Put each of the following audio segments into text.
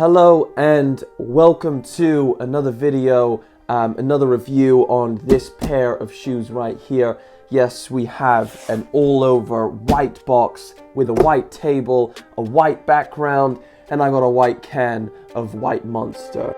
Hello and welcome to another video, another review on this pair of shoes right here. Yes, we have an all over white box with a white table, a white background, and I got a white can of White Monster.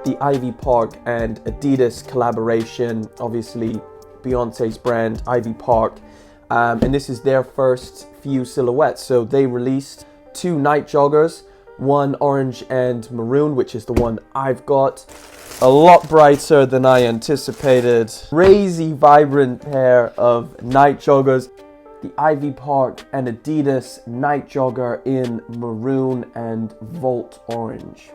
The Ivy Park and Adidas collaboration, obviously Beyonce's brand, Ivy Park, and this is their first few silhouettes. So they released two night joggers, one orange and maroon, which is the one I've got. A lot brighter than I anticipated. Crazy vibrant pair of night joggers. The Ivy Park and Adidas Nite Jogger in maroon and Volt orange.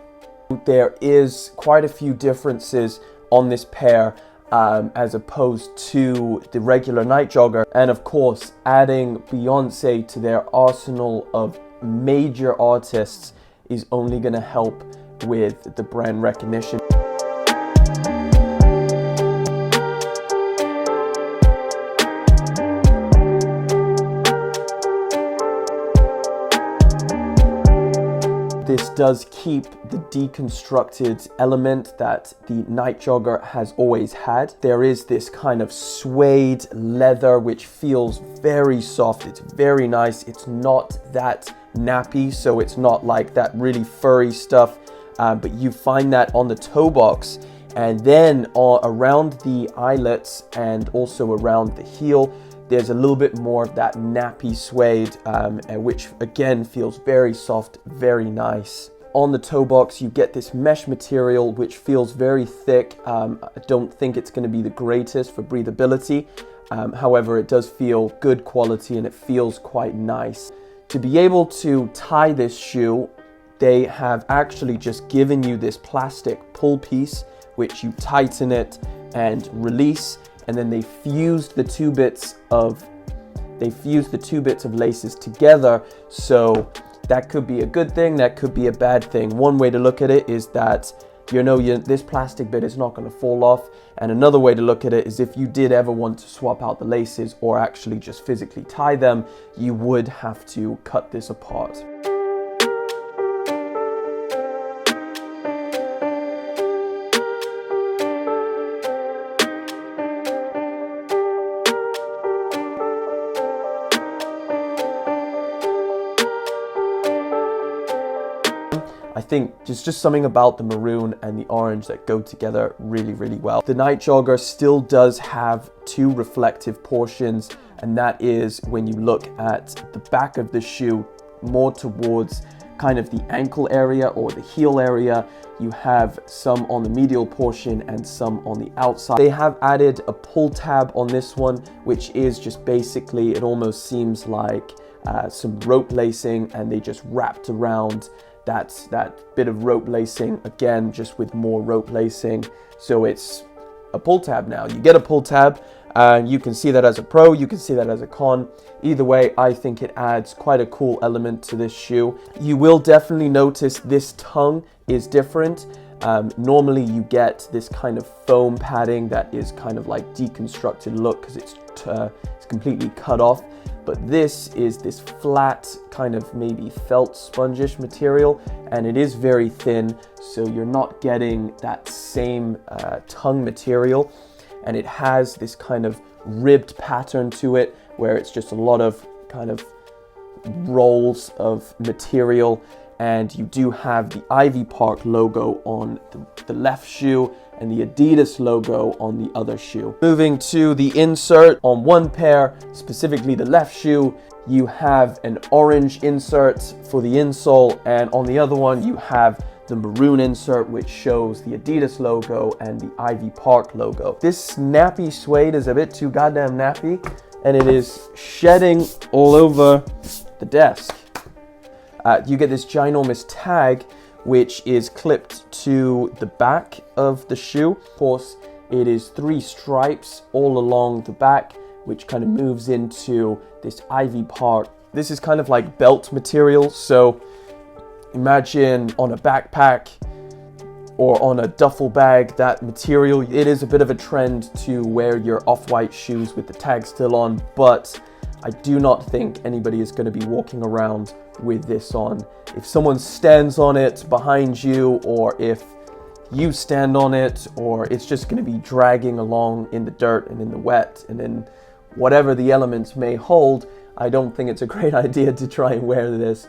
There is quite a few differences on this pair as opposed to the regular night jogger, and of course adding Beyonce to their arsenal of major artists is only going to help with the brand recognition. This does keep the deconstructed element that the night jogger has always had. There is this kind of suede leather which feels very soft. It's very nice. It's not that nappy, so it's not like that really furry stuff, but you find that on the toe box, and then around the eyelets and also around the heel there's a little bit more of that nappy suede, which again feels very soft, very nice. On the toe box you get this mesh material which feels very thick. I don't think it's going to be the greatest for breathability, however it does feel good quality and it feels quite nice. To be able to tie this shoe, they have actually just given you this plastic pull piece which you tighten it and release, and then they fused the two bits of laces together. So that could be a good thing, that could be a bad thing. One way to look at it is that this plastic bit is not going to fall off, and another way to look at it is if you did ever want to swap out the laces or actually just physically tie them, you would have to cut this apart. I think there's just something about the maroon and the orange that go together really, really well. The night jogger still does have two reflective portions, and that is when you look at the back of the shoe more towards kind of the ankle area or the heel area. You have some on the medial portion and some on the outside. They have added a pull tab on this one, which is just basically, it almost seems like some rope lacing, and they just wrapped around that bit of rope lacing, again just with more rope lacing. So it's a pull tab now. You get a pull tab, and you can see that as a pro, you can see that as a con. Either way, I think it adds quite a cool element to this shoe. You will definitely notice this tongue is different. Normally you get this kind of foam padding that is kind of like deconstructed look because it's completely cut off. But this is this flat kind of maybe felt spongish material, and it is very thin, so you're not getting that same tongue material, and it has this kind of ribbed pattern to it where it's just a lot of kind of rolls of material. And you do have the Ivy Park logo on the left shoe and the Adidas logo on the other shoe. Moving to the insert, on one pair, specifically the left shoe, you have an orange insert for the insole, and on the other one you have the maroon insert which shows the Adidas logo and the Ivy Park logo. This nappy suede is a bit too goddamn nappy, and it is shedding all over the desk. You get this ginormous tag which is clipped to the back of the shoe. Of course, it is 3 stripes all along the back which kind of moves into this Ivy Park. This is kind of like belt material, so imagine on a backpack or on a duffel bag, that material. It is a bit of a trend to wear your off-white shoes with the tag still on, but I do not think anybody is going to be walking around with this on. If someone stands on it behind you, or if you stand on it, or it's just going to be dragging along in the dirt and in the wet and in whatever the elements may hold, I don't think it's a great idea to try and wear this.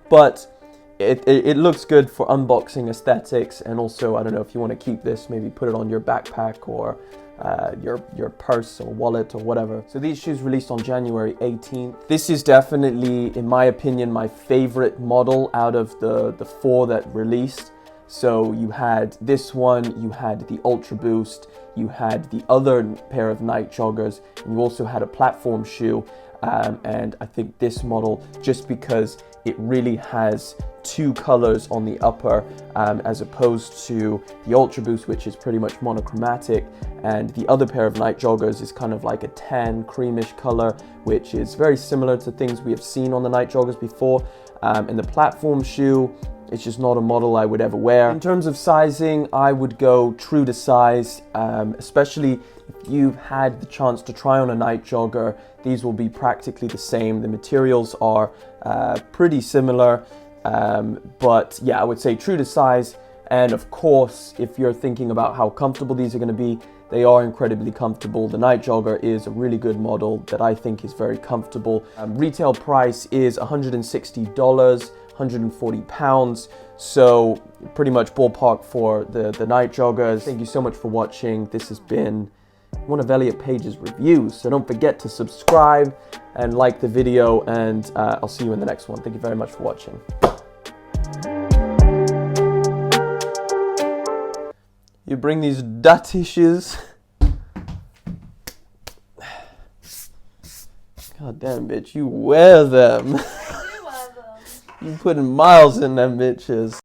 But it looks good for unboxing aesthetics, and also, I don't know, if you want to keep this, maybe put it on your backpack or your purse or wallet or whatever. So these shoes released on January 18th. This is definitely, in my opinion, my favorite model out of the 4 that released. So you had this one, you had the Ultra Boost, you had the other pair of Nite Joggers, and you also had a platform shoe. And I think this model, just because it really has 2 colors on the upper, as opposed to the Ultra Boost, which is pretty much monochromatic, and the other pair of Nite Joggers is kind of like a tan creamish color, which is very similar to things we have seen on the Nite Joggers before. And the platform shoe, it's just not a model I would ever wear. In terms of sizing, I would go true to size, especially if you've had the chance to try on a Nite Jogger. These will be practically the same. The materials are pretty similar, but yeah, I would say true to size. And of course, if you're thinking about how comfortable these are going to be, they are incredibly comfortable. The Nite Jogger is a really good model that I think is very comfortable. Retail price is $160. 140 pounds, so pretty much ballpark for the Nite Joggers. Thank you so much for watching. This has been one of Elliot Page's reviews, so don't forget to subscribe and like the video, and I'll see you in the next one. Thank you very much for watching. You bring these dirty shoes. God damn, bitch, you wear them. You putting miles in them bitches.